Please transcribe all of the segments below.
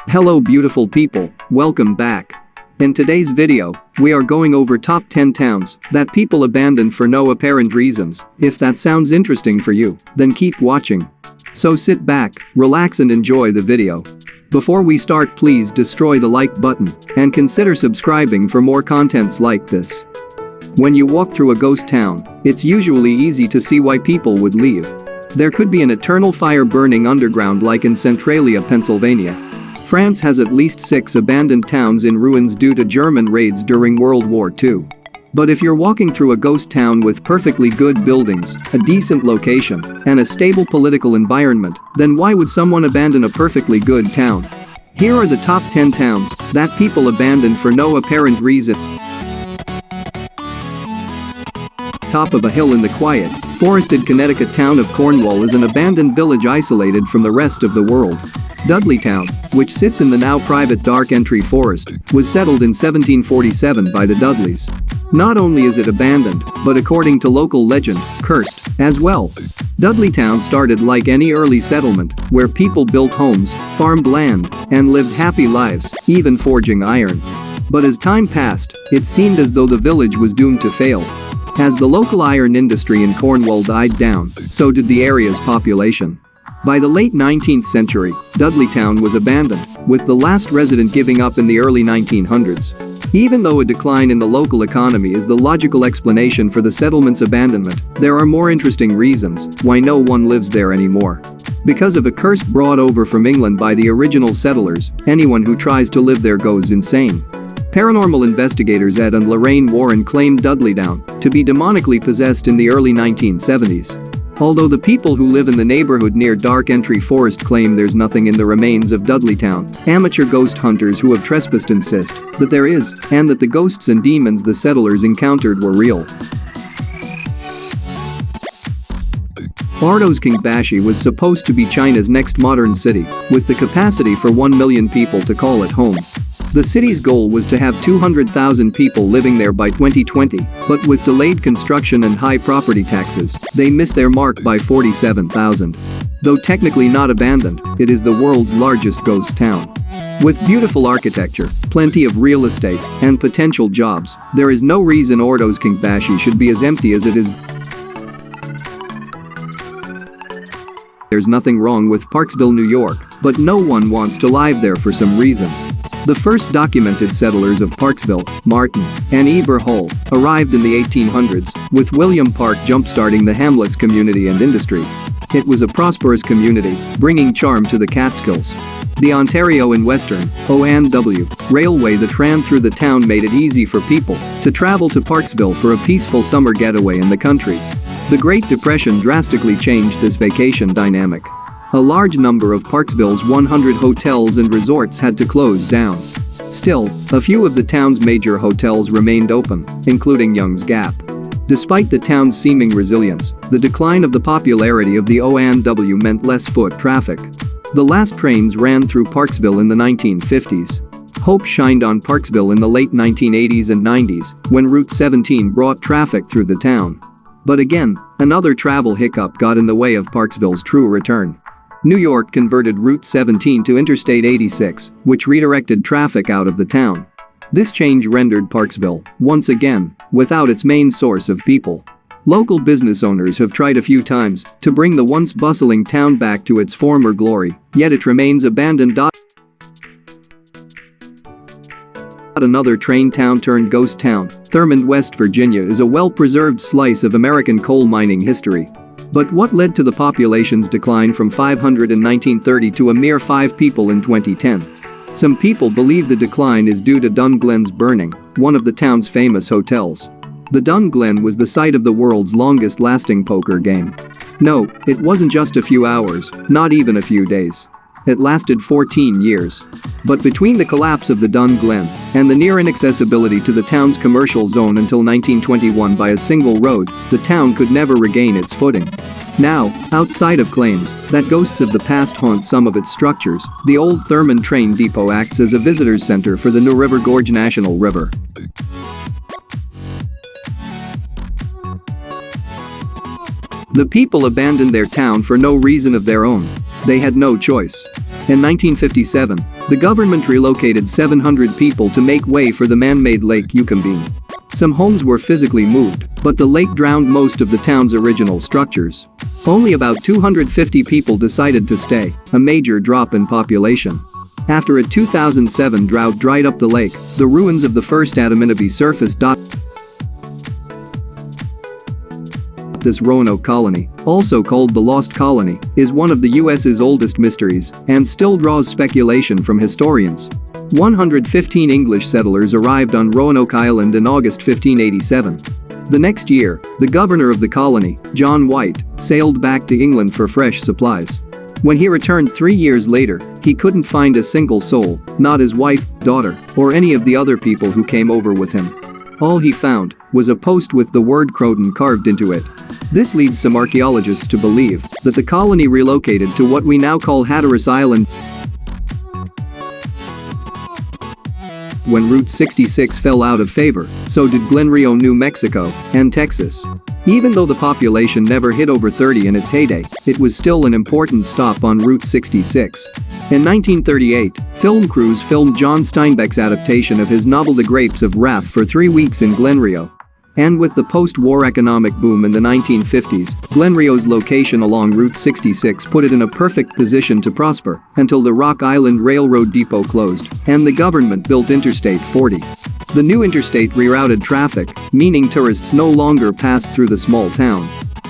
Hello beautiful people, welcome back. In today's video, we are going over top 10 towns that people abandon for no apparent reasons. If that sounds interesting for you, then keep watching. So sit back, relax and enjoy the video. Before we start, please destroy the like button and consider subscribing for more contents like this. When you walk through a ghost town, it's usually easy to see why people would leave. There could be an eternal fire burning underground like in Centralia, Pennsylvania. France has at least 6 abandoned towns in ruins due to German raids during World War II. But if you're walking through a ghost town with perfectly good buildings, a decent location, and a stable political environment, then why would someone abandon a perfectly good town? Here are the top 10 towns that people abandon for no apparent reason. Top of a hill in the quiet, forested Connecticut town of Cornwall is an abandoned village isolated from the rest of the world. Dudleytown, which sits in the now private Dark Entry Forest, was settled in 1747 by the Dudleys. Not only is it abandoned, but according to local legend, cursed as well. Dudleytown started like any early settlement, where people built homes, farmed land, and lived happy lives, even forging iron. But as time passed, it seemed as though the village was doomed to fail. As the local iron industry in Cornwall died down, so did the area's population. By the late 19th century, Dudleytown was abandoned, with the last resident giving up in the early 1900s. Even though a decline in the local economy is the logical explanation for the settlement's abandonment, there are more interesting reasons why no one lives there anymore. Because of a curse brought over from England by the original settlers, anyone who tries to live there goes insane. Paranormal investigators Ed and Lorraine Warren claimed Dudleytown to be demonically possessed in the early 1970s. Although the people who live in the neighborhood near Dark Entry Forest claim there's nothing in the remains of Dudleytown, amateur ghost hunters who have trespassed insist that there is, and that the ghosts and demons the settlers encountered were real. Ordo's Kingbashi was supposed to be China's next modern city, with the capacity for 1 million people to call it home. The city's goal was to have 200,000 people living there by 2020, but with delayed construction and high property taxes, they missed their mark by 47,000. Though technically not abandoned, it is the world's largest ghost town. With beautiful architecture, plenty of real estate, and potential jobs, there is no reason Ordo's Kingbashi should be as empty as it is. There's nothing wrong with Parksville, New York, but no one wants to live there for some reason. The first documented settlers of Parksville, Martin and Eber Hull, arrived in the 1800s, with William Park jump-starting the hamlet's community and industry. It was a prosperous community, bringing charm to the Catskills. The Ontario and Western O&W railway that ran through the town made it easy for people to travel to Parksville for a peaceful summer getaway in the country. The Great Depression drastically changed this vacation dynamic. A large number of Parksville's 100 hotels and resorts had to close down. Still, a few of the town's major hotels remained open, including Young's Gap. Despite the town's seeming resilience, the decline of the popularity of the O&W meant less foot traffic. The last trains ran through Parksville in the 1950s. Hope shined on Parksville in the late 1980s and 90s, when Route 17 brought traffic through the town. But again, another travel hiccup got in the way of Parksville's true return. New York converted Route 17 to Interstate 86, which redirected traffic out of the town. This change rendered Parksville, once again, without its main source of people. Local business owners have tried a few times to bring the once bustling town back to its former glory, yet it remains abandoned. Another train town turned ghost town, Thurmond, West Virginia is a well-preserved slice of American coal mining history. But what led to the population's decline from 500 in 1930 to a mere 5 people in 2010? Some people believe the decline is due to Dun Glen's burning, one of the town's famous hotels. The Dun Glen was the site of the world's longest-lasting poker game. No, it wasn't just a few hours, not even a few days. It lasted 14 years. But between the collapse of the Dun Glen and the near inaccessibility to the town's commercial zone until 1921 by a single road, the town could never regain its footing. Now, outside of claims that ghosts of the past haunt some of its structures, the old Thurmond train depot acts as a visitor's center for the New River Gorge National River. The people abandoned their town for no reason of their own. They had no choice. In 1957, the government relocated 700 people to make way for the man-made Lake Yucambine. Some homes were physically moved, but the lake drowned most of the town's original structures. Only about 250 people decided to stay, a major drop in population. After a 2007 drought dried up the lake, the ruins of the first Adaminaby surfaced. This Roanoke colony, also called the Lost Colony, is one of the U.S.'s oldest mysteries and still draws speculation from historians. 115 English settlers arrived on Roanoke Island in August 1587. The next year, the governor of the colony, John White, sailed back to England for fresh supplies. When he returned 3 years later, he couldn't find a single soul, not his wife, daughter, or any of the other people who came over with him. All he found was a post with the word Croton carved into it. This leads some archaeologists to believe that the colony relocated to what we now call Hatteras Island when Route 66 fell out of favor, so did Glen Rio, New Mexico, and Texas. Even though the population never hit over 30 in its heyday, it was still an important stop on Route 66. In 1938, film crews filmed John Steinbeck's adaptation of his novel The Grapes of Wrath for 3 weeks in Glen Rio. And with the post-war economic boom in the 1950s, Glen Rio's location along Route 66 put it in a perfect position to prosper until the Rock Island Railroad Depot closed and the government built Interstate 40. The new interstate rerouted traffic, meaning tourists no longer passed through the small town.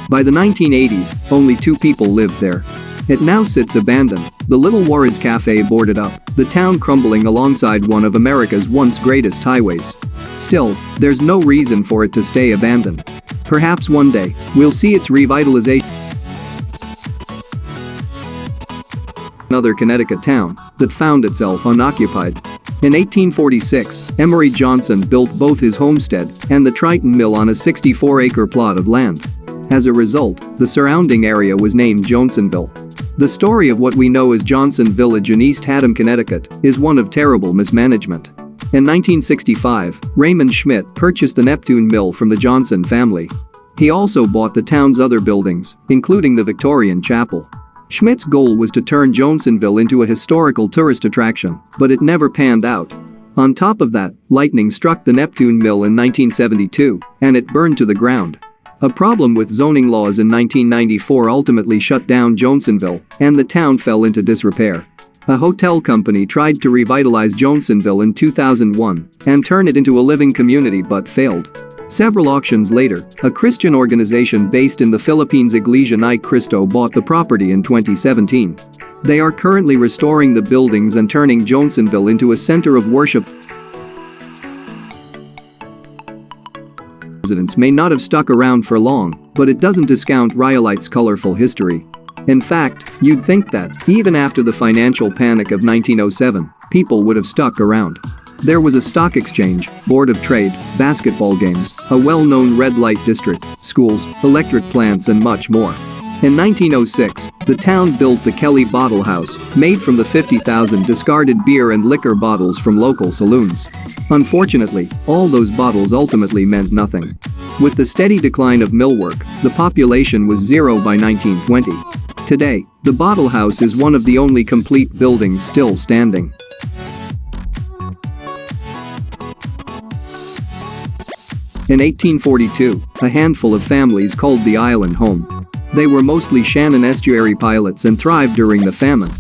By the 1980s, only 2 people lived there. It now sits abandoned, the Little Juarez Cafe boarded up, the town crumbling alongside one of America's once greatest highways. Still, there's no reason for it to stay abandoned. Perhaps one day, we'll see its revitalization. Another Connecticut town that found itself unoccupied. In 1846, Emory Johnson built both his homestead and the Triton Mill on a 64-acre plot of land. As a result, the surrounding area was named Johnsonville. The story of what we know as Johnson Village in East Haddam, Connecticut, is one of terrible mismanagement. In 1965, Raymond Schmidt purchased the Neptune Mill from the Johnson family. He also bought the town's other buildings, including the Victorian Chapel. Schmidt's goal was to turn Johnsonville into a historical tourist attraction, but it never panned out. On top of that, lightning struck the Neptune Mill in 1972, and it burned to the ground. A problem with zoning laws in 1994 ultimately shut down Johnsonville, and the town fell into disrepair. A hotel company tried to revitalize Johnsonville in 2001 and turn it into a living community but failed. Several auctions later, a Christian organization based in the Philippines, Iglesia Ni Cristo, bought the property in 2017. They are currently restoring the buildings and turning Johnsonville into a center of worship. Residents may not have stuck around for long, but it doesn't discount Rhyolite's colorful history. In fact, you'd think that, even after the financial panic of 1907, people would have stuck around. There was a stock exchange, board of trade, basketball games, a well-known red light district, schools, electric plants and much more. In 1906, the town built the Kelly Bottle House, made from the 50,000 discarded beer and liquor bottles from local saloons. Unfortunately, all those bottles ultimately meant nothing. With the steady decline of millwork, the population was 0 by 1920. Today, the Bottle House is one of the only complete buildings still standing. In 1842, a handful of families called the island home. They were mostly Shannon Estuary pilots and thrived during the famine.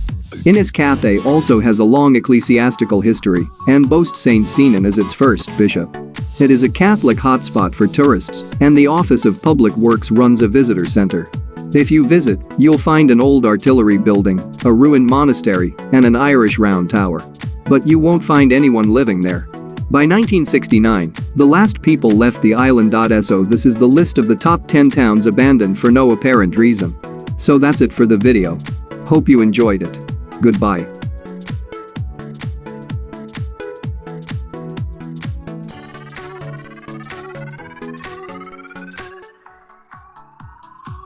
Innis Cathay also has a long ecclesiastical history and boasts St. Zenon as its first bishop. It is a Catholic hotspot for tourists, and the Office of Public Works runs a visitor center. If you visit, you'll find an old artillery building, a ruined monastery, and an Irish round tower. But you won't find anyone living there. By 1969, the last people left the island. So this is the list of the top 10 towns abandoned for no apparent reason. So that's it for the video. Hope you enjoyed it. Goodbye.